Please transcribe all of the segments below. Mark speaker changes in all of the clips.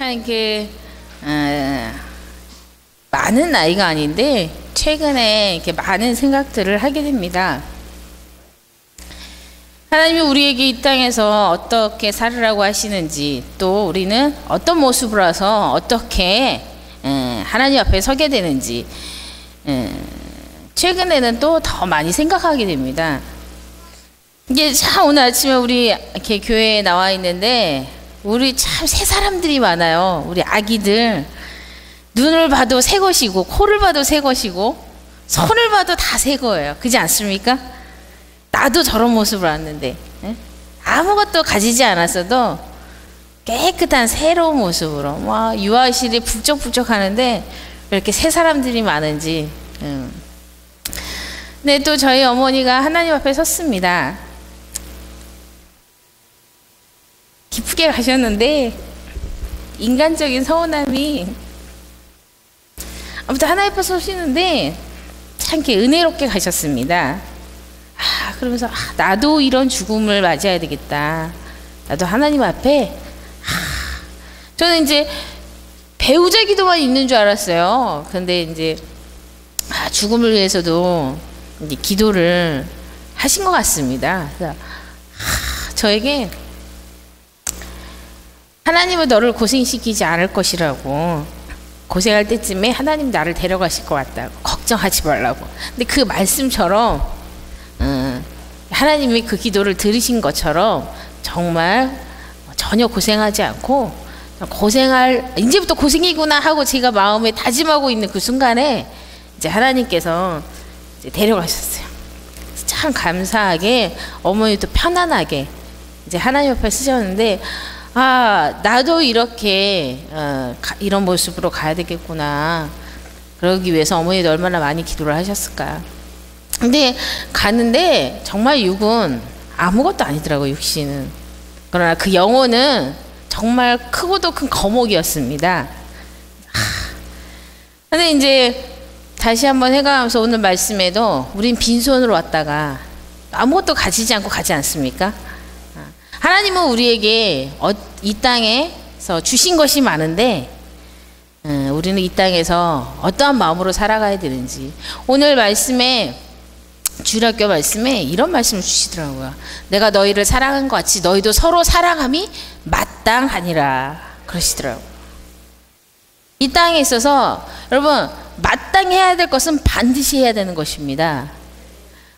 Speaker 1: 참 많은 나이가 아닌데 최근에 이렇게 많은 생각들을 하게 됩니다. 하나님이 우리에게 이 땅에서 어떻게 살으라고 하시는지, 또 우리는 어떤 모습으로서 어떻게 하나님 앞에 서게 되는지 최근에는 또 더 많이 생각하게 됩니다. 이게 참 오늘 아침에 우리 이렇게 교회에 나와 있는데 우리 참 새 사람들이 많아요. 우리 아기들 눈을 봐도 새 것이고 코를 봐도 새 것이고 손을 봐도 다 새 거예요. 그렇지 않습니까? 나도 저런 모습을 왔는데 아무것도 가지지 않았어도 깨끗한 새로운 모습으로 막 유아실이 북적북적 하는데 왜 이렇게 새 사람들이 많은지. 근데 또 저희 어머니가 하나님 앞에 섰습니다. 기쁘게 가셨는데 인간적인 서운함이, 아무튼 하나님 앞에 서시는데 참 이렇게 은혜롭게 가셨습니다. 그러면서 나도 이런 죽음을 맞이해야 되겠다. 나도 하나님 앞에 저는 이제 배우자 기도만 있는 줄 알았어요. 근데 이제 죽음을 위해서도 이제 기도를 하신 것 같습니다. 그래서 저에게 하나님은 너를 고생시키지 않을 것이라고, 고생할 때쯤에 하나님 나를 데려가실 것 같다고, 걱정하지 말라고. 근데 그 말씀처럼 하나님이 그 기도를 들으신 것처럼 정말 전혀 고생하지 않고, 이제부터 고생이구나 하고 제가 마음에 다짐하고 있는 그 순간에 이제 하나님께서 이제 데려가셨어요. 참 감사하게 어머니도 편안하게 이제 하나님 앞에 쓰셨는데, 나도 이렇게 이런 모습으로 가야 되겠구나. 그러기 위해서 어머니도 얼마나 많이 기도를 하셨을까. 근데 가는데 정말 육은 아무것도 아니더라고요. 육신은. 그러나 그 영혼은 정말 크고도 큰 거목이었습니다. 근데 이제 다시 한번 해가면서 오늘 말씀에도 우린 빈손으로 왔다가 아무것도 가지지 않고 가지 않습니까? 하나님은 우리에게 이 땅에서 주신 것이 많은데 우리는 이 땅에서 어떠한 마음으로 살아가야 되는지, 오늘 말씀에 주일학교 말씀에 이런 말씀을 주시더라고요. 내가 너희를 사랑한 것 같이 너희도 서로 사랑함이 마땅하니라 그러시더라고요. 이 땅에 있어서 여러분 마땅히 해야 될 것은 반드시 해야 되는 것입니다.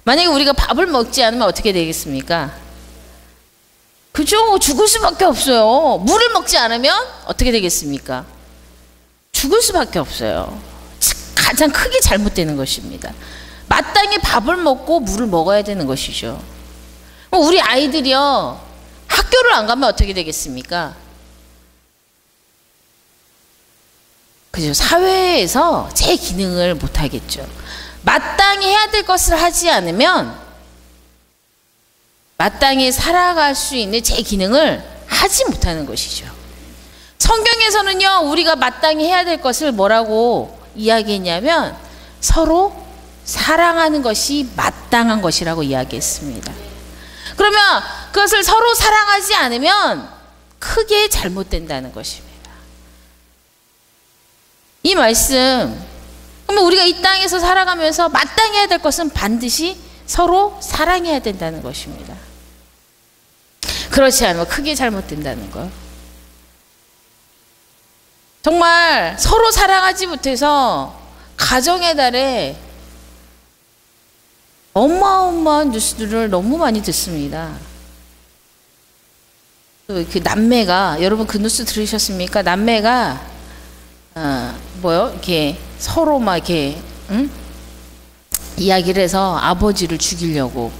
Speaker 1: 만약에 우리가 밥을 먹지 않으면 어떻게 되겠습니까? 그죠? 죽을 수밖에 없어요. 물을 먹지 않으면 어떻게 되겠습니까? 죽을 수밖에 없어요. 가장 크게 잘못되는 것입니다. 마땅히 밥을 먹고 물을 먹어야 되는 것이죠. 우리 아이들이요, 학교를 안 가면 어떻게 되겠습니까? 그죠? 사회에서 제 기능을 못 하겠죠. 마땅히 해야 될 것을 하지 않으면 마땅히 살아갈 수 있는 제 기능을 하지 못하는 것이죠. 성경에서는요, 우리가 마땅히 해야 될 것을 뭐라고 이야기했냐면 서로 사랑하는 것이 마땅한 것이라고 이야기했습니다. 그러면 그것을 서로 사랑하지 않으면 크게 잘못된다는 것입니다. 이 말씀, 그러면 우리가 이 땅에서 살아가면서 마땅히 해야 될 것은 반드시 서로 사랑해야 된다는 것입니다. 그렇지 않으면 크게 잘못된다는 거. 정말 서로 사랑하지 못해서 가정의 달에 어마어마한 뉴스들을 너무 많이 듣습니다. 그 남매가, 여러분 그 뉴스 들으셨습니까? 남매가 이렇게 서로 막 이렇게 이야기를 해서 아버지를 죽이려고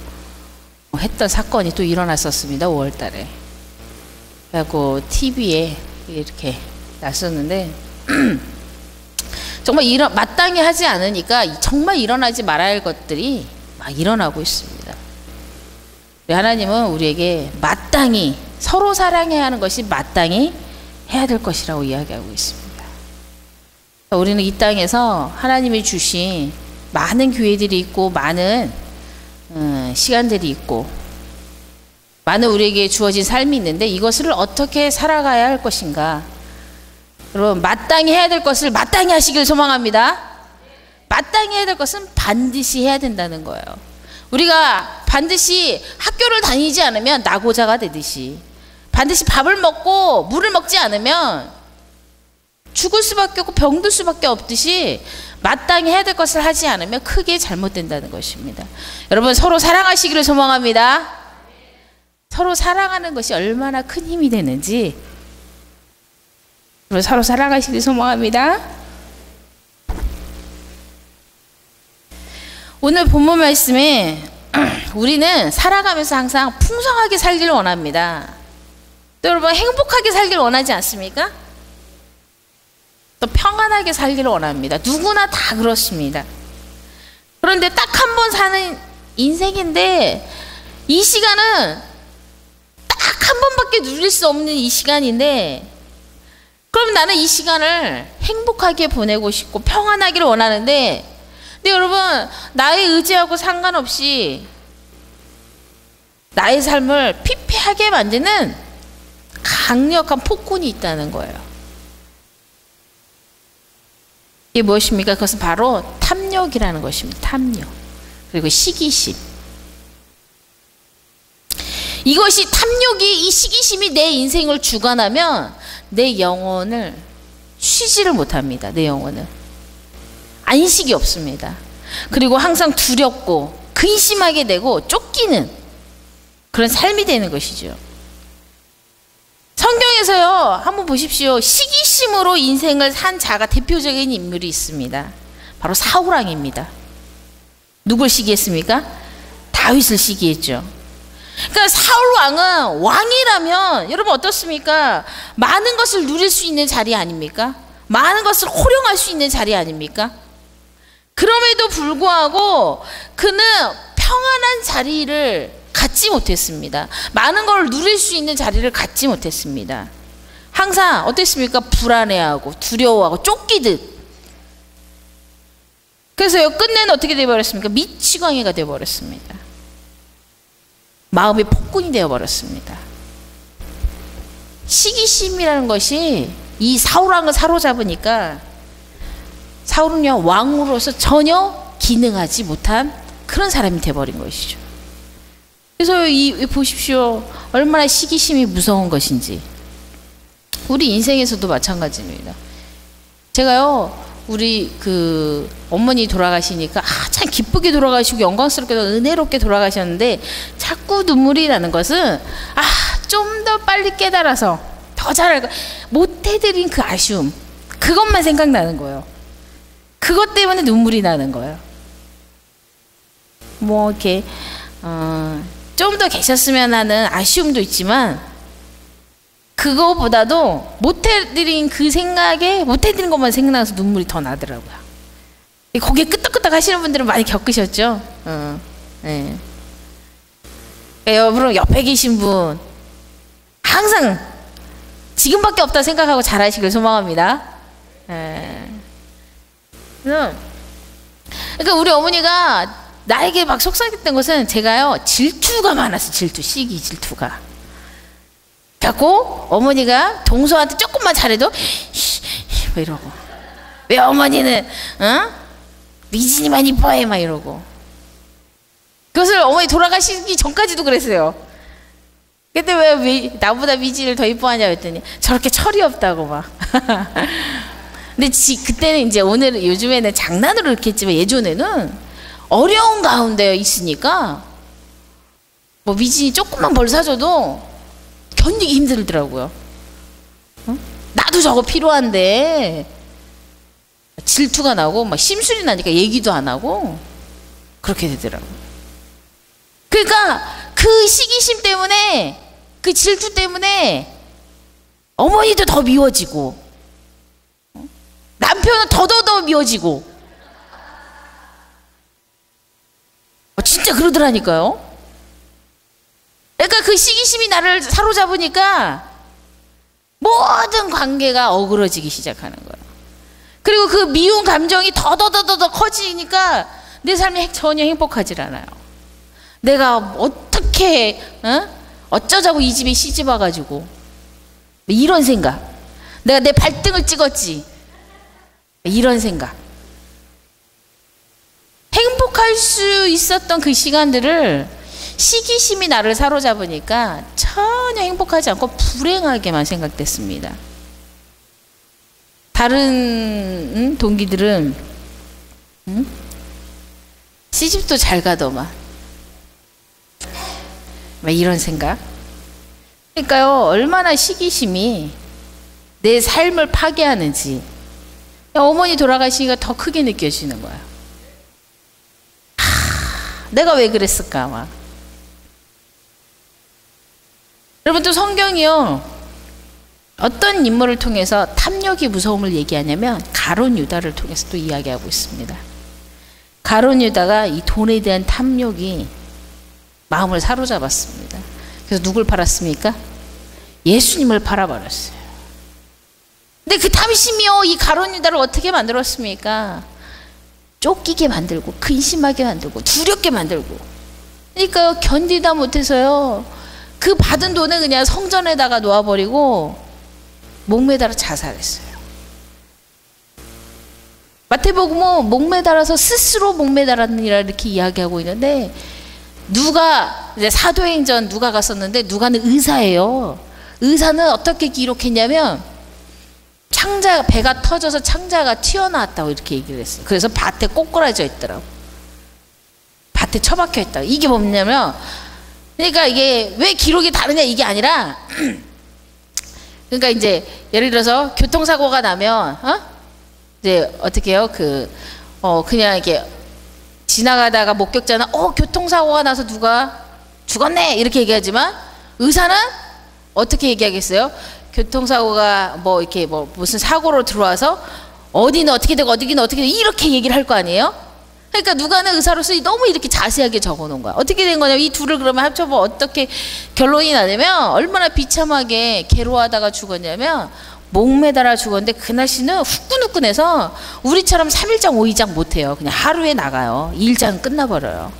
Speaker 1: 했던 사건이 또 일어났었습니다. 5월달에. 그래갖고 TV에 이렇게 났었는데 정말 마땅히 하지 않으니까 정말 일어나지 말아야 할 것들이 막 일어나고 있습니다. 하나님은 우리에게 마땅히 서로 사랑해야 하는 것이 마땅히 해야 될 것이라고 이야기하고 있습니다. 우리는 이 땅에서 하나님이 주신 많은 교회들이 있고 많은 시간들이 있고 많은 우리에게 주어진 삶이 있는데 이것을 어떻게 살아가야 할 것인가, 여러분, 마땅히 해야 될 것을 마땅히 하시길 소망합니다. 마땅히 해야 될 것은 반드시 해야 된다는 거예요. 우리가 반드시 학교를 다니지 않으면 낙오자가 되듯이, 반드시 밥을 먹고 물을 먹지 않으면 죽을 수밖에 없고 병들 수밖에 없듯이, 마땅히 해야 될 것을 하지 않으면 크게 잘못된다는 것입니다. 여러분, 서로 사랑하시기를 소망합니다. 서로 사랑하는 것이 얼마나 큰 힘이 되는지, 서로 사랑하시기를 소망합니다. 오늘 본문 말씀에 우리는 살아가면서 항상 풍성하게 살기를 원합니다. 또 여러분, 행복하게 살기를 원하지 않습니까? 또 평안하게 살기를 원합니다. 누구나 다 그렇습니다. 그런데 딱 한 번 사는 인생인데, 이 시간은 딱 한 번밖에 누릴 수 없는 이 시간인데, 그럼 나는 이 시간을 행복하게 보내고 싶고 평안하기를 원하는데, 근데 여러분, 나의 의지하고 상관없이 나의 삶을 피폐하게 만드는 강력한 폭군이 있다는 거예요. 이게 무엇입니까? 그것은 바로 탐욕이라는 것입니다. 탐욕. 그리고 시기심. 이것이, 탐욕이, 이 시기심이 내 인생을 주관하면 내 영혼을 쉬지를 못합니다. 내 영혼을. 안식이 없습니다. 그리고 항상 두렵고 근심하게 되고 쫓기는 그런 삶이 되는 것이죠. 성경에서요, 한번 보십시오. 시기심으로 인생을 산 자가 대표적인 인물이 있습니다. 바로 사울왕입니다. 누굴 시기했습니까? 다윗을 시기했죠. 그러니까 사울왕은 왕이라면 여러분 어떻습니까? 많은 것을 누릴 수 있는 자리 아닙니까? 많은 것을 호령할 수 있는 자리 아닙니까? 그럼에도 불구하고 그는 평안한 자리를 갖지 못했습니다. 많은 걸 누릴 수 있는 자리를 갖지 못했습니다. 항상 어땠습니까? 불안해하고 두려워하고 쫓기듯. 그래서 끝내는 어떻게 되어버렸습니까? 미치광이가 되어버렸습니다. 마음의 폭군이 되어버렸습니다. 시기심이라는 것이 이 사울왕을 사로잡으니까 사울은요, 왕으로서 전혀 기능하지 못한 그런 사람이 되어버린 것이죠. 그래서 보십시오. 얼마나 시기심이 무서운 것인지. 우리 인생에서도 마찬가지입니다. 제가요, 우리 어머니 돌아가시니까 참 기쁘게 돌아가시고 영광스럽게도 은혜롭게 돌아가셨는데, 자꾸 눈물이 나는 것은 좀 더 빨리 깨달아서 더 잘알고 못해드린 그 아쉬움, 그것만 생각나는 거예요. 그것 때문에 눈물이 나는 거예요. 뭐 이렇게 좀 더 계셨으면 하는 아쉬움도 있지만, 그거보다도 못해드린 그 생각에, 못해드린 것만 생각나서 눈물이 더 나더라고요. 고개 끄덕끄덕 하시는 분들은 많이 겪으셨죠? 네. 여러분, 옆에 계신 분 항상 지금밖에 없다 생각하고 잘하시길 소망합니다. 그러니까 우리 어머니가 나에게 막 속삭였던 것은, 제가요, 질투가 많았어요. 시기 질투가. 그래갖고 어머니가 동서한테 조금만 잘해도 뭐 이러고, 왜 어머니는 미진이만 이뻐해 막 이러고. 그것을 어머니 돌아가시기 전까지도 그랬어요. 근데 왜 나보다 미진을 더 이뻐하냐 했더니 저렇게 철이 없다고 막. 근데 그때는 이제 요즘에는 장난으로 이렇게 했지만, 예전에는 어려운 가운데 있으니까 뭐 미진이 조금만 벌 사줘도 견디기 힘들더라고요. 나도 저거 필요한데 질투가 나고 막 심술이 나니까 얘기도 안 하고 그렇게 되더라고요. 그러니까 그 시기심 때문에, 그 질투 때문에 어머니도 더 미워지고, 남편은 더더더 미워지고. 진짜 그러더라니까요. 그러니까 그 시기심이 나를 사로잡으니까 모든 관계가 어그러지기 시작하는 거예요. 그리고 그 미운 감정이 더더더더 커지니까 내 삶이 전혀 행복하지 않아요. 내가 어떻게 어쩌자고 이 집에 시집 와가지고, 이런 생각. 내가 내 발등을 찍었지. 이런 생각. 행복할 수 있었던 그 시간들을 시기심이 나를 사로잡으니까 전혀 행복하지 않고 불행하게만 생각됐습니다. 다른 동기들은 시집도 잘 가더만. 막 이런 생각. 그러니까요, 얼마나 시기심이 내 삶을 파괴하는지 어머니 돌아가시니까 더 크게 느껴지는 거야. 내가 왜 그랬을까 막. 여러분, 또 성경이요, 어떤 인물을 통해서 탐욕의 무서움을 얘기하냐면 가룟 유다를 통해서 또 이야기하고 있습니다. 가룟 유다가 이 돈에 대한 탐욕이 마음을 사로잡았습니다. 그래서 누굴 팔았습니까? 예수님을 팔아버렸어요. 근데 그 탐심이요, 이 가룟 유다를 어떻게 만들었습니까? 쫓기게 만들고, 근심하게 만들고, 두렵게 만들고. 그러니까 견디다 못해서요, 그 받은 돈을 그냥 성전에다가 놓아버리고 목매달아 자살했어요. 마태복음은 목매달아서 스스로 목매달았느니라 이렇게 이야기하고 있는데, 누가 이제 사도행전 누가 갔었는데, 누가는 의사예요. 의사는 어떻게 기록했냐면 창자, 배가 터져서 창자가 튀어나왔다고 이렇게 얘기를 했어요. 그래서 밭에 꼬꾸라져 있더라고. 밭에 처박혀 있다고. 이게 뭐냐면, 그러니까 이게 왜 기록이 다르냐 이게 아니라 그러니까 이제 예를 들어서 교통사고가 나면 이제 어떻게 해요? 그냥 이렇게 지나가다가 목격자는 교통사고가 나서 누가 죽었네 이렇게 얘기하지만, 의사는 어떻게 얘기하겠어요? 교통사고가 뭐 이렇게 뭐 무슨 사고로 들어와서 어디는 어떻게 되고 어디는 어떻게 되고 이렇게 얘기를 할 거 아니에요? 그러니까 누가는 의사로서 너무 이렇게 자세하게 적어 놓은 거야. 어떻게 된 거냐면, 이 둘을 그러면 합쳐보면 어떻게 결론이 나냐면, 얼마나 비참하게 괴로워하다가 죽었냐면, 목매달아 죽었는데 그 날씨는 후끈후끈해서 우리처럼 3일장 5일장 못해요. 그냥 하루에 나가요. 일장 끝나버려요.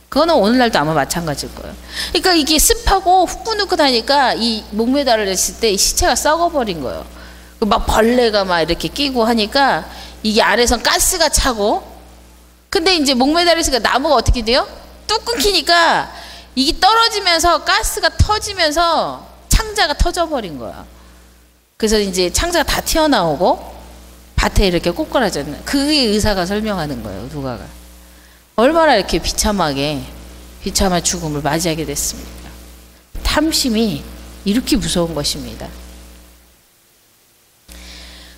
Speaker 1: 그거는 오늘날도 아마 마찬가지일 거예요. 그러니까 이게 습하고 후끈후끈하니까 이 목매달을 했을 때 이 시체가 썩어버린 거예요. 막 벌레가 막 이렇게 끼고 하니까 이게 안에선 가스가 차고, 근데 이제 목매달렸으니까 나무가 어떻게 돼요? 뚝 끊기니까 이게 떨어지면서 가스가 터지면서 창자가 터져버린 거야. 그래서 이제 창자가 다 튀어나오고 밭에 이렇게 꼬꾸라졌네. 그게 의사가 설명하는 거예요, 누가가. 얼마나 이렇게 비참한 죽음을 맞이하게 됐습니까? 탐심이 이렇게 무서운 것입니다.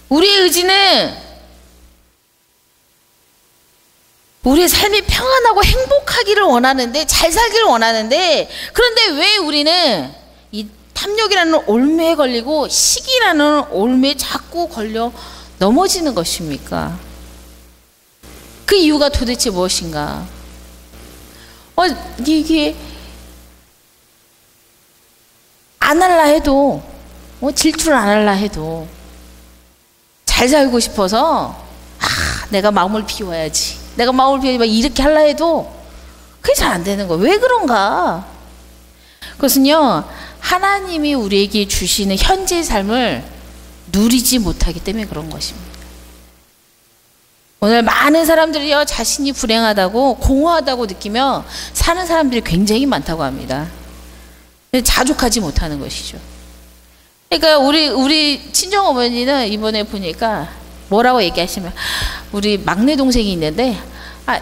Speaker 1: 우리의 의지는 우리의 삶이 평안하고 행복하기를 원하는데, 잘 살기를 원하는데, 그런데 왜 우리는 이 탐욕이라는 올매에 걸리고 시기라는 올매에 자꾸 걸려 넘어지는 것입니까? 그 이유가 도대체 무엇인가? 이게 안 할라 해도, 질투를 안 할라 해도 잘 살고 싶어서 내가 마음을 비워야지. 내가 마음을 비워야지. 막 이렇게 할라 해도 그게 잘 안 되는 거예요. 왜 그런가? 그것은요, 하나님이 우리에게 주시는 현재의 삶을 누리지 못하기 때문에 그런 것입니다. 오늘 많은 사람들이요, 자신이 불행하다고 공허하다고 느끼며 사는 사람들이 굉장히 많다고 합니다. 자족하지 못하는 것이죠. 그러니까 우리 친정 어머니는 이번에 보니까 뭐라고 얘기하시면, 우리 막내 동생이 있는데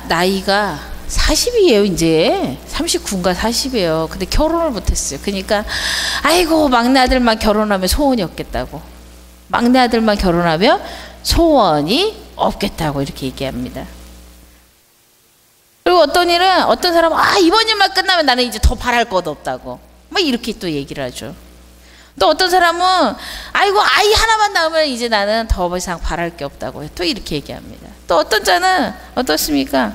Speaker 1: 나이가 40이에요. 이제 39인가 40이에요. 근데 결혼을 못했어요. 그러니까 아이고, 막내 아들만 결혼하면 소원이 없겠다고. 막내 아들만 결혼하면 소원이 없겠다고 이렇게 얘기합니다. 그리고 어떤 사람은 이번 일만 끝나면 나는 이제 더 바랄 것 없다고 막 이렇게 또 얘기를 하죠. 또 어떤 사람은 아이고, 아이 하나만 낳으면 이제 나는 더 이상 바랄 게 없다고 또 이렇게 얘기합니다. 또 어떤 자는 어떻습니까?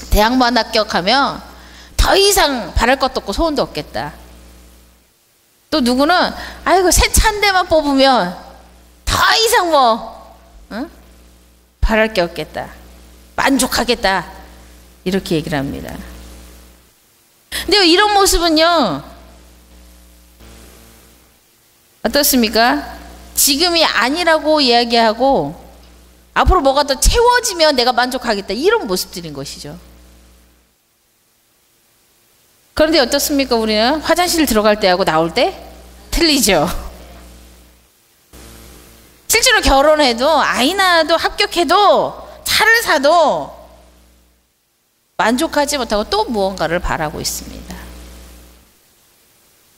Speaker 1: 대학만 합격하면 더 이상 바랄 것도 없고 소원도 없겠다. 또 누구는 아이고, 새 차 한 대만 뽑으면 더 이상 바랄 게 없겠다. 만족하겠다. 이렇게 얘기를 합니다. 근데 이런 모습은요, 어떻습니까? 지금이 아니라고 이야기하고 앞으로 뭐가 더 채워지면 내가 만족하겠다, 이런 모습들인 것이죠. 그런데 어떻습니까? 우리는 화장실 들어갈 때하고 나올 때 틀리죠. 실제로 결혼해도 아이 낳아도 합격해도 차를 사도 만족하지 못하고 또 무언가를 바라고 있습니다.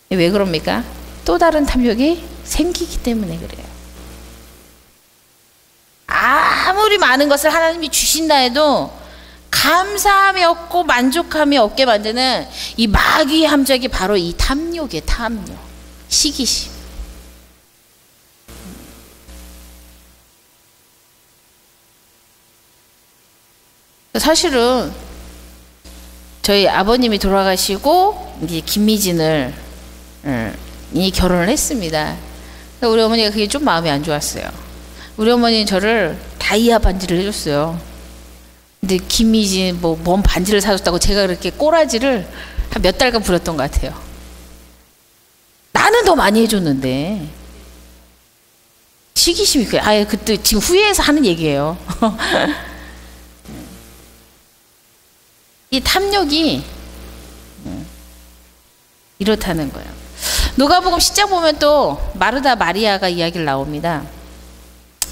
Speaker 1: 왜 그럽니까? 또 다른 탐욕이 생기기 때문에 그래요. 아무리 많은 것을 하나님이 주신다 해도 감사함이 없고 만족함이 없게 만드는 이 마귀의 함정이 바로 이 탐욕이에요. 탐욕, 시기심. 사실은 저희 아버님이 돌아가시고 이제 김미진을 이 결혼을 했습니다. 우리 어머니가 그게 좀 마음이 안 좋았어요. 우리 어머니는 저를 다이아 반지를 해줬어요. 근데 김미진 뭔 반지를 사줬다고 제가 그렇게 꼬라지를 한 몇 달간 부렸던 것 같아요. 나는 더 많이 해줬는데. 시기심이 그래. 아예 그때 지금 후회해서 하는 얘기예요. 이 탐욕이 이렇다는 거예요. 누가복음 10장 보면 또 마르다 마리아가 이야기를 나옵니다.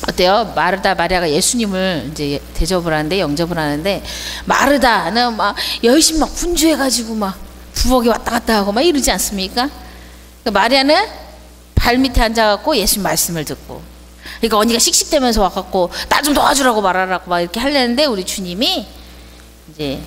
Speaker 1: 어때요? 마르다 마리아가 예수님을 이제 대접을 하는데, 영접을 하는데, 마르다는 막 열심히 막 분주해가지고 막 부엌에 왔다 갔다 하고 막 이러지 않습니까? 마리아는 발 밑에 앉아갖고 예수님 말씀을 듣고, 그러니까 언니가 씩씩대면서 와갖고 나 좀 도와주라고 말하라고 막 이렇게 하려는데, 우리 주님이 이제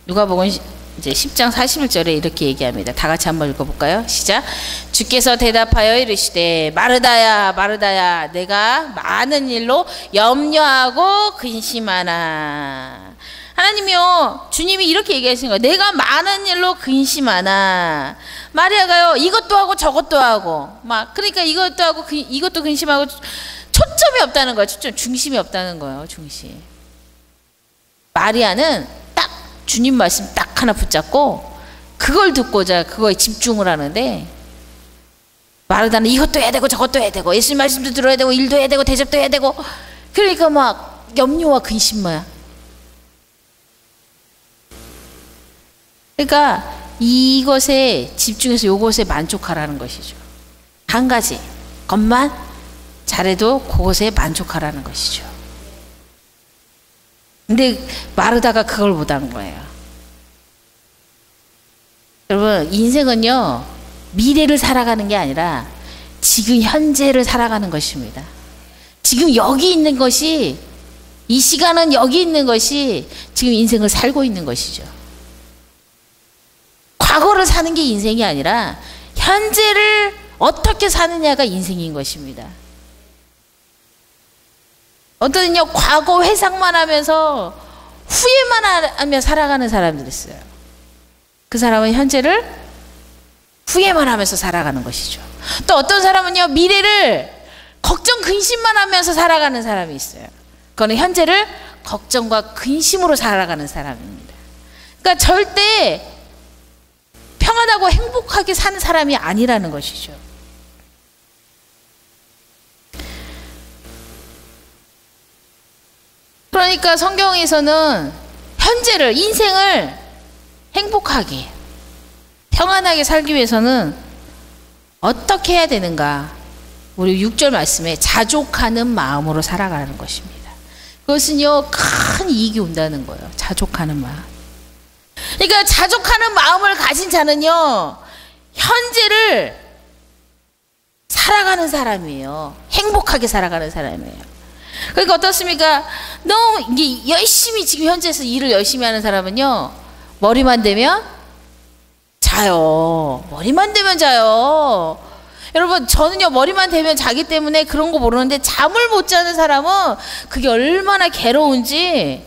Speaker 1: 누가복음 이제 10장 41절에 이렇게 얘기합니다. 다 같이 한번 읽어볼까요? 시작. 주께서 대답하여 이르시되 마르다야 마르다야 내가 많은 일로 염려하고 근심하나. 하나님이요, 주님이 이렇게 얘기하시는 거예요. 내가 많은 일로 근심하나. 마리아가요, 이것도 하고 저것도 하고 막, 그러니까 이것도 하고 이것도 근심하고 초점이 없다는 거예요. 초점, 중심이 없다는 거예요. 중심. 마리아는 딱 주님 말씀 딱 하나 붙잡고 그걸 듣고자 그거에 집중을 하는데, 마르다는 이것도 해야 되고 저것도 해야 되고 예수님 말씀도 들어야 되고 일도 해야 되고 대접도 해야 되고, 그러니까 막 염려와 근심만. 그러니까 이것에 집중해서 이것에 만족하라는 것이죠. 한 가지 것만 잘해도 그것에 만족하라는 것이죠. 근데 마르다가 그걸 못한 거예요. 여러분, 인생은요, 미래를 살아가는 게 아니라 지금 현재를 살아가는 것입니다. 지금 여기 있는 것이, 이 시간은 여기 있는 것이 지금 인생을 살고 있는 것이죠. 과거를 사는 게 인생이 아니라 현재를 어떻게 사느냐가 인생인 것입니다. 어떤요, 과거 회상만 하면서 후회만 하며 살아가는 사람들이 있어요. 그 사람은 현재를 후회만 하면서 살아가는 것이죠. 또 어떤 사람은요, 미래를 걱정 근심만 하면서 살아가는 사람이 있어요. 그거는 현재를 걱정과 근심으로 살아가는 사람입니다. 그러니까 절대 평안하고 행복하게 사는 사람이 아니라는 것이죠. 그러니까 성경에서는 현재를, 인생을 행복하게, 평안하게 살기 위해서는 어떻게 해야 되는가? 우리 6절 말씀에 자족하는 마음으로 살아가는 것입니다. 그것은요, 큰 이익이 온다는 거예요. 자족하는 마음. 그러니까 자족하는 마음을 가진 자는요, 현재를 살아가는 사람이에요. 행복하게 살아가는 사람이에요. 그러니까 어떻습니까? 너무 이게 열심히 지금 현재에서 일을 열심히 하는 사람은요, 머리만 대면 자요. 머리만 대면 자요. 여러분, 저는요, 머리만 대면 자기 때문에 그런 거 모르는데, 잠을 못 자는 사람은 그게 얼마나 괴로운지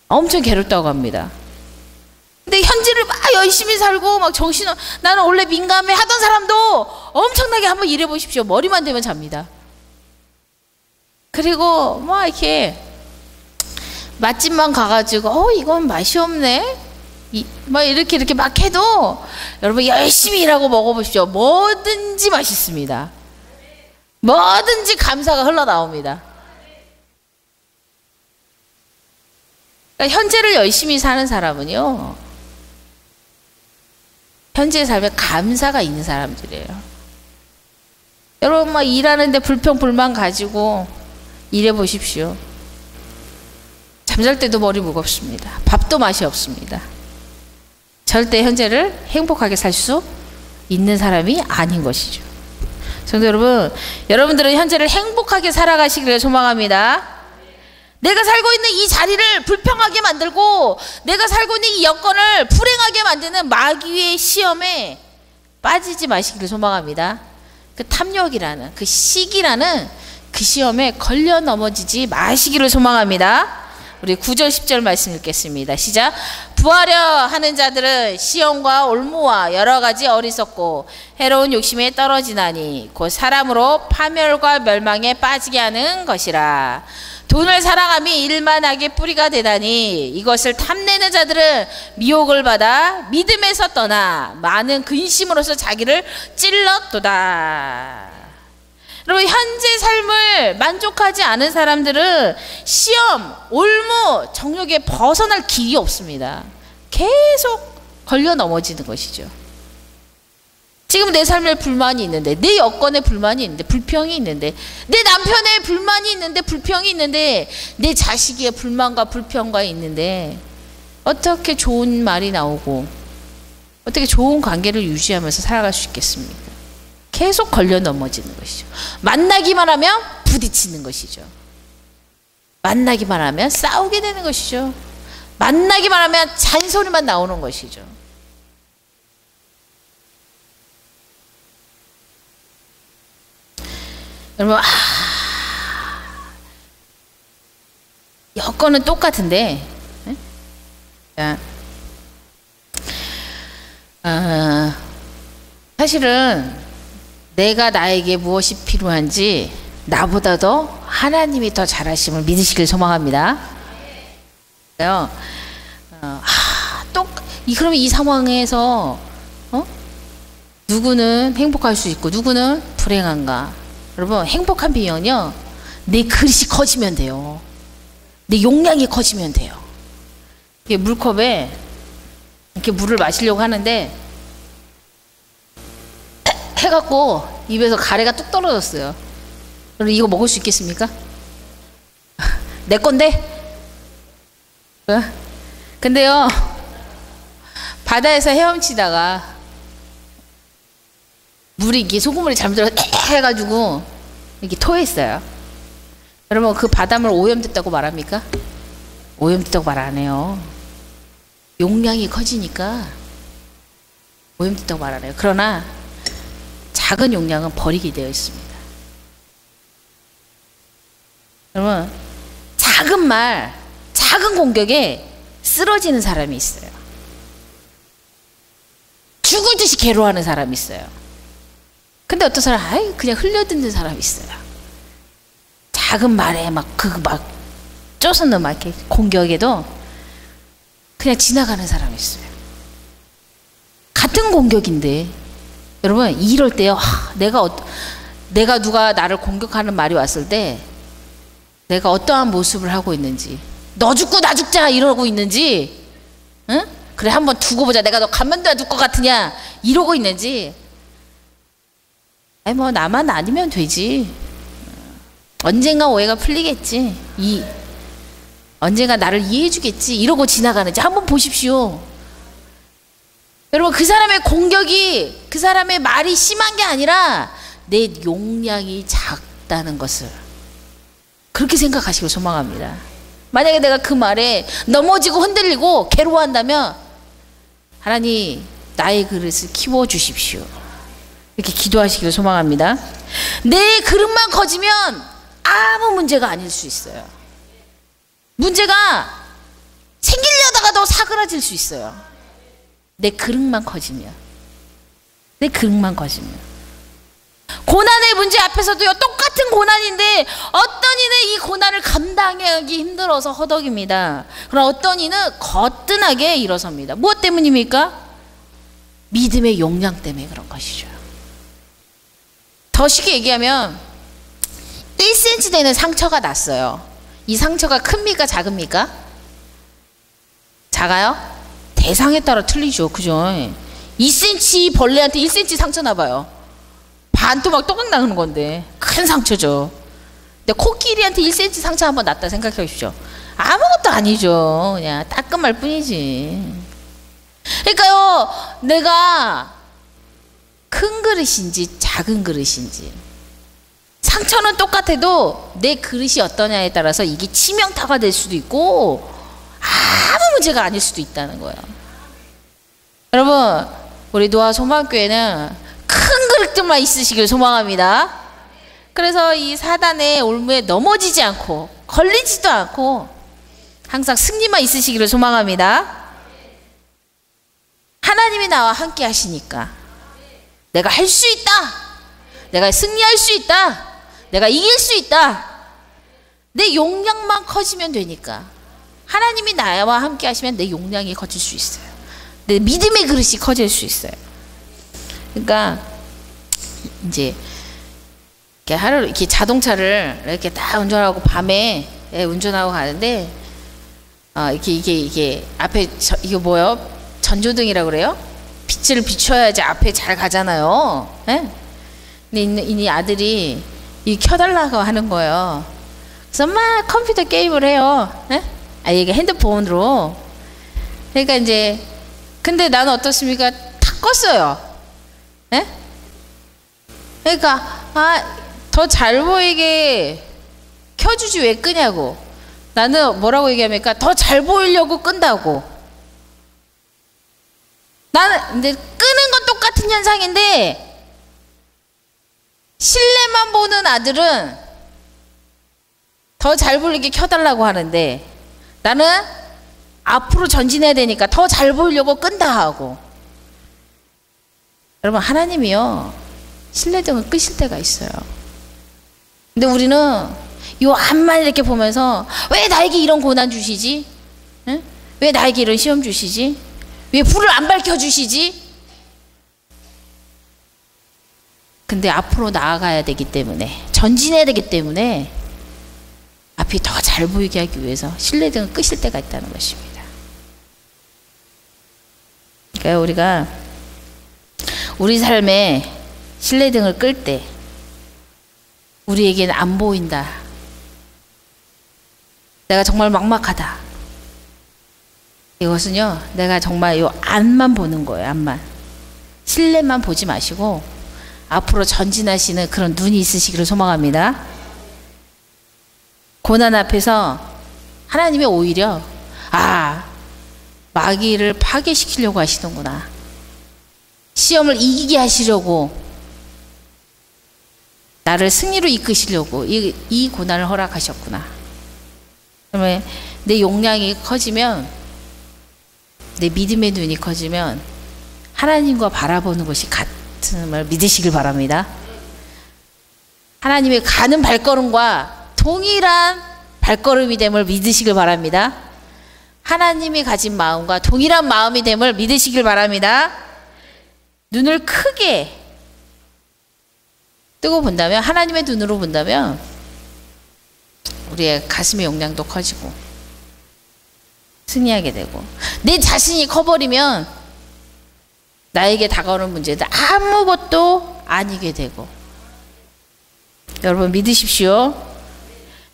Speaker 1: 엄청 괴롭다고 합니다. 근데 현재를 막 열심히 살고 막 나는 원래 민감해 하던 사람도 엄청나게 한번 일해 보십시오. 머리만 대면 잡니다. 그리고 막 이렇게 맛집만 가가지고 이건 맛이 없네, 막 이렇게 막 해도 여러분 열심히 일하고 먹어보십시오. 뭐든지 맛있습니다. 뭐든지 감사가 흘러나옵니다. 그러니까 현재를 열심히 사는 사람은요, 현재의 삶에 감사가 있는 사람들이에요. 여러분 막 일하는데 불평 불만 가지고 일해 보십시오. 잠잘 때도 머리 무겁습니다. 밥도 맛이 없습니다. 절대 현재를 행복하게 살 수 있는 사람이 아닌 것이죠. 성도 여러분, 여러분들은 현재를 행복하게 살아가시기를 소망합니다. 내가 살고 있는 이 자리를 불평하게 만들고 내가 살고 있는 이 여건을 불행하게 만드는 마귀의 시험에 빠지지 마시기를 소망합니다. 그 탐욕이라는, 그 시기라는 그 시험에 걸려 넘어지지 마시기를 소망합니다. 우리 9절 10절 말씀 읽겠습니다. 시작. 부하려 하는 자들은 시험과 올무와 여러 가지 어리석고 해로운 욕심에 떨어지나니 곧 사람으로 파멸과 멸망에 빠지게 하는 것이라. 돈을 사랑함이 일만하게 뿌리가 되다니 이것을 탐내는 자들은 미혹을 받아 믿음에서 떠나 많은 근심으로서 자기를 찔렀도다. 여러분, 현재 삶을 만족하지 않은 사람들은 시험, 올무, 정욕에 벗어날 길이 없습니다. 계속 걸려 넘어지는 것이죠. 지금 내 삶에 불만이 있는데, 내 여건에 불만이 있는데, 불평이 있는데, 내 남편에 불만이 있는데, 불평이 있는데, 내 자식의 불만과 불평과 있는데, 어떻게 좋은 말이 나오고 어떻게 좋은 관계를 유지하면서 살아갈 수 있겠습니까? 계속 걸려 넘어지는 것이죠. 만나기만 하면 부딪히는 것이죠. 만나기만 하면 싸우게 되는 것이죠. 만나기만 하면 잔소리만 나오는 것이죠. 여러분, 여건은 똑같은데, 사실은 내가 나에게 무엇이 필요한지 나보다도 하나님이 더 잘하심을 믿으시길 소망합니다. 그러면 이 상황에서 누구는 행복할 수 있고 누구는 불행한가? 여러분, 행복한 비결은요, 내 그릇이 커지면 돼요. 내 용량이 커지면 돼요. 이게 물컵에 이렇게 물을 마시려고 하는데 해갖고 입에서 가래가 뚝 떨어졌어요. 여러분, 이거 먹을 수 있겠습니까? 내 건데? 근데요, 바다에서 헤엄치다가 물이 이게 소금물이 잘못 들어서 해가지고 이렇게 토했어요. 여러분, 그 바닷물 오염됐다고 말합니까? 오염됐다고 말 안 해요. 용량이 커지니까 오염됐다고 말 안 해요. 그러나 작은 용량은 버리게 되어 있습니다. 여러분, 작은 말, 작은 공격에 쓰러지는 사람이 있어요. 죽을 듯이 괴로워하는 사람이 있어요. 근데 어떤 사람, 그냥 흘려듣는 사람이 있어요. 작은 말에 쪼서는 막 이렇게 공격에도 그냥 지나가는 사람이 있어요. 같은 공격인데, 여러분, 이럴 때요, 내가 누가 나를 공격하는 말이 왔을 때 내가 어떠한 모습을 하고 있는지, 너 죽고 나 죽자 이러고 있는지, 응? 그래 한번 두고 보자, 내가 너 가만둬야 둘 것 같으냐 이러고 있는지, 뭐 나만 아니면 되지, 언젠가 오해가 풀리겠지, 언젠가 나를 이해해 주겠지 이러고 지나가는지 한번 보십시오. 여러분, 그 사람의 공격이, 그 사람의 말이 심한 게 아니라 내 용량이 작다는 것을 그렇게 생각하시길 소망합니다. 만약에 내가 그 말에 넘어지고 흔들리고 괴로워한다면 하나님, 나의 그릇을 키워주십시오. 이렇게 기도하시기를 소망합니다. 내 그릇만 커지면 아무 문제가 아닐 수 있어요. 문제가 생기려다가도 사그라질 수 있어요. 내 그릇만 커지면. 내 그릇만 커지면. 고난의 문제 앞에서도요, 똑같은 고난인데 어떤 이는 이 고난을 감당하기 힘들어서 허덕입니다. 그러나 어떤 이는 거뜬하게 일어섭니다. 무엇 때문입니까? 믿음의 용량 때문에 그런 것이죠. 더 쉽게 얘기하면 1cm 되는 상처가 났어요. 이 상처가 큽니까 작습니까? 작아요? 대상에 따라 틀리죠. 그죠? 2cm 벌레한테 1cm 상처 나봐요. 반토막 또각 나는 건데 큰 상처죠. 근데 코끼리한테 1cm 상처 한번 났다 생각해 보십시오. 아무것도 아니죠. 그냥 따끔할 뿐이지. 그러니까요, 내가 큰 그릇인지 작은 그릇인지 상처는 똑같아도 내 그릇이 어떠냐에 따라서 이게 치명타가 될 수도 있고 아무 문제가 아닐 수도 있다는 거예요. 여러분, 우리 노아 소망교회는 큰 그릇들만 있으시길 소망합니다. 그래서 이 사단의 올무에 넘어지지 않고 걸리지도 않고 항상 승리만 있으시기를 소망합니다. 하나님이 나와 함께 하시니까 내가 할 수 있다, 내가 승리할 수 있다, 내가 이길 수 있다. 내 용량만 커지면 되니까. 하나님이 나와 함께 하시면 내 용량이 커질 수 있어요. 내 믿음의 그릇이 커질 수 있어요. 그러니까 이제 이렇게 하루 이렇게 자동차를 이렇게 딱 운전하고 밤에 운전하고 가는데 이게 앞에 이거 뭐요? 전조등이라고 그래요? 빛을 비춰야지 앞에 잘 가잖아요. 예? 근데 이 아들이 이 켜달라고 하는 거예요. 그래서 막 컴퓨터 게임을 해요. 예? 이게 핸드폰으로. 그러니까 이제 근데 나는 어떻습니까? 탁 껐어요. 예? 그러니까 더 잘 보이게 켜주지 왜 끄냐고. 나는 뭐라고 얘기합니까? 더 잘 보이려고 끈다고. 나는 근데 끄는 건 똑같은 현상인데 실내만 보는 아들은 더 잘 보이게 켜달라고 하는데 나는 앞으로 전진해야 되니까 더 잘 보이려고 끈다 하고. 여러분, 하나님이요 실내등을 끄실 때가 있어요. 근데 우리는 요 앞만 이렇게 보면서 왜 나에게 이런 고난 주시지? 응? 왜 나에게 이런 시험 주시지? 왜 불을 안 밝혀주시지? 근데 앞으로 나아가야 되기 때문에, 전진해야 되기 때문에 앞이 더 잘 보이게 하기 위해서 실내등을 끄실 때가 있다는 것입니다. 그러니까 우리가 우리 삶에 실내등을 끌 때 우리에게는 안 보인다. 내가 정말 막막하다. 이것은요, 내가 정말 요 안만 보는 거예요. 안만. 실내만 보지 마시고 앞으로 전진하시는 그런 눈이 있으시기를 소망합니다. 고난 앞에서 하나님이 오히려 마귀를 파괴시키려고 하시는구나. 시험을 이기게 하시려고, 나를 승리로 이끄시려고 이 고난을 허락하셨구나. 그러면 내 용량이 커지면, 내 믿음의 눈이 커지면 하나님과 바라보는 것이 같음을 믿으시길 바랍니다. 하나님의 가는 발걸음과 동일한 발걸음이 됨을 믿으시길 바랍니다. 하나님이 가진 마음과 동일한 마음이 됨을 믿으시길 바랍니다. 눈을 크게 뜨고 본다면, 하나님의 눈으로 본다면 우리의 가슴의 용량도 커지고 승리하게 되고, 내 자신이 커버리면 나에게 다가오는 문제들 아무것도 아니게 되고. 여러분 믿으십시오.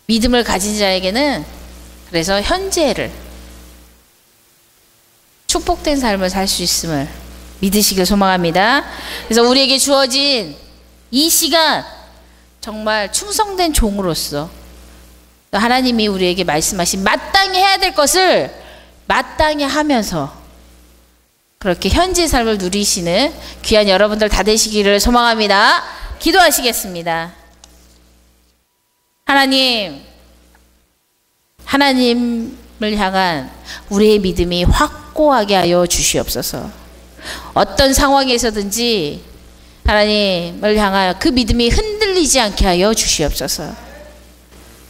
Speaker 1: 믿음을 가진 자에게는 그래서 현재를, 축복된 삶을 살 수 있음을 믿으시길 소망합니다. 그래서 우리에게 주어진 이 시간 정말 충성된 종으로서 하나님이 우리에게 말씀하신 마땅히 해야 될 것을 마땅히 하면서 그렇게 현재 삶을 누리시는 귀한 여러분들 다 되시기를 소망합니다. 기도하시겠습니다. 하나님을 향한 우리의 믿음이 확고하게 하여 주시옵소서. 어떤 상황에서든지 하나님을 향하여 그 믿음이 흔들리지 않게 하여 주시옵소서.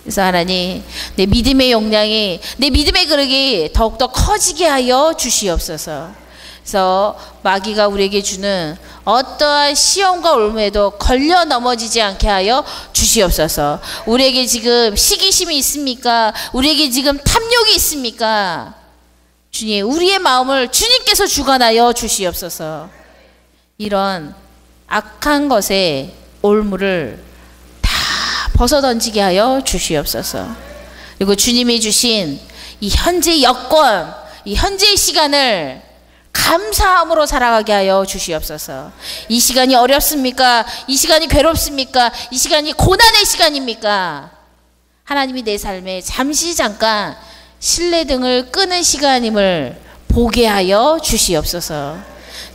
Speaker 1: 그래서 하나님, 내 믿음의 용량이, 내 믿음의 그릇이 더욱더 커지게 하여 주시옵소서. 그래서 마귀가 우리에게 주는 어떠한 시험과 올무에도 걸려 넘어지지 않게 하여 주시옵소서. 우리에게 지금 시기심이 있습니까? 우리에게 지금 탐욕이 있습니까? 주님, 우리의 마음을 주님께서 주관하여 주시옵소서. 이런 악한 것에 올무를 다 벗어던지게 하여 주시옵소서. 그리고 주님이 주신 이 현재 여건, 이 현재의 시간을 감사함으로 살아가게 하여 주시옵소서. 이 시간이 어렵습니까? 이 시간이 괴롭습니까? 이 시간이 고난의 시간입니까? 하나님이 내 삶에 잠시 잠깐 실내등을 끄는 시간임을 보게 하여 주시옵소서.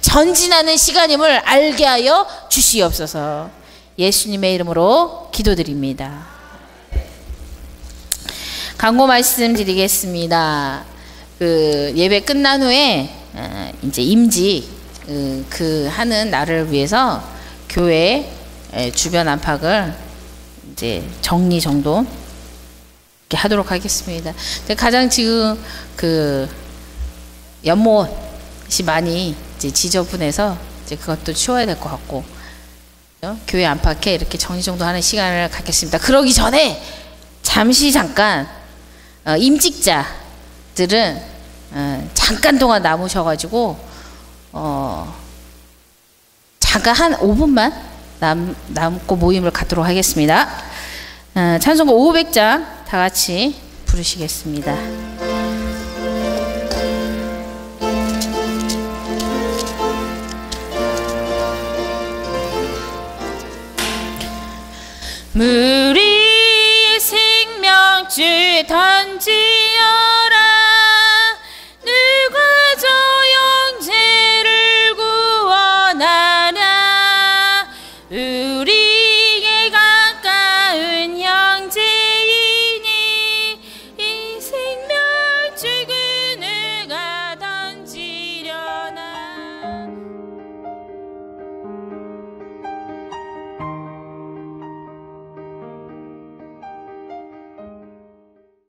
Speaker 1: 전진하는 시간임을 알게 하여 주시옵소서. 예수님의 이름으로 기도드립니다. 강고 말씀드리겠습니다. 예배 끝난 후에 이제 임직 하는 날을 위해서 교회 주변 안팎을 이제 정리정돈 이렇게 하도록 하겠습니다. 가장 지금 연못이 많이 이제 지저분해서 이제 그것도 치워야 될 것 같고, 교회 안팎에 이렇게 정리정돈하는 시간을 갖겠습니다. 그러기 전에 잠시 잠깐 임직자들은 잠깐 동안 남으셔가지고 잠깐 한 5분만 남고 모임을 갖도록 하겠습니다. 찬송가 500장 다 같이 부르시겠습니다. 우리 생명주 다